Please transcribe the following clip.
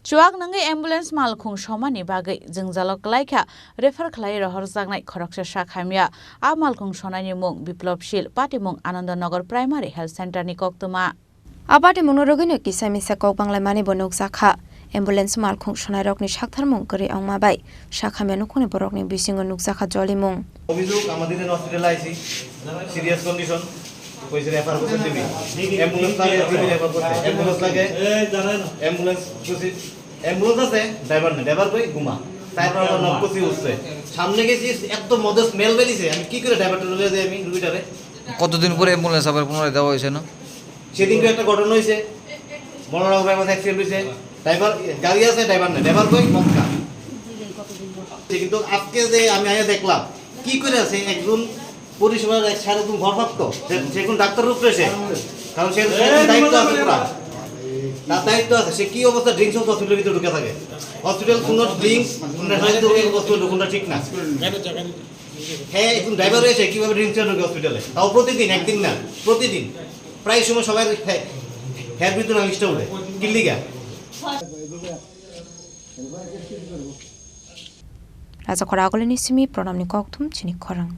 Chwak Nungwi ambulance Malkhung Somani bagai Jungjalo Kwlaikha refer khlai rohor jagnai Khoroksa Shakhamia a Malkhung Sonani mung Biplopshil Pati mung Anandanagar Primary Health Center ni koktuma Abati monorogino kisamisa kok banglai mani bonuk sakha ambulance Malkhung Sonai rokni shakthar mung kori angma bai Shakhamia nukuni borokni bisingo nuksakha joli mung অভিযোগ আমাদের হসপিটালে আইছি serious condition কইছে refer করতে দিবি ambulance লাগে দিবি refer করতে অ্যাম্বুলেন্স লাগে অ্যাম্বুলেন্স কুছি অ্যাম্বুলেন্স আছে ড্রাইভার না ড্রাইভার কই ঘুমা তারপর আমরা নক কুছি উঠছে সামনে গেছি এত মদে স্মেল বেরিয়েছে আমি কি করে ড্রাইভারটা লয়ে যাই আমি রুগীটারে কতদিন পরে অ্যাম্বুলেন্স আবার পুনরায় দেওয়া হয়েছে না সেদিনকে একটা ঘটনা হইছে মনোরম ভাই মধ্যে অ্যাক্সিডেন্ট হইছে ড্রাইভার গাড়ি আছে ড্রাইভার না ড্রাইভার কই মক্কা কিন্তু আজকে যে আমি আয়া দেখলাম কি করে আছে একজন পরিষেবার এক সারাদিন ভরপ্রাপ্ত সে কোন ডাক্তার রূপ রয়েছে কারণ সে দায়িত্ব আছে পুরা তার দায়িত্ব আছে সে কি অবস্থা ড্রিঙ্কস অফ হসপিটালের ভিতরে ঢুকে থাকে হসপিটাল কোনো ড্রিঙ্কস কোনটা ঠিক না হ্যাঁ একজন ড্রাইভার রয়েছে কিভাবে ড্রিঙ্কস ঢুকে হসপিটালে তাও প্রতিদিন একদিন না প্রতিদিন প্রায় সময় সবাই হ্যার ভিতরে আলিশটা উঠে কিল্লিগা Raja Khorang nisimi pronamni koktum Chini Khorang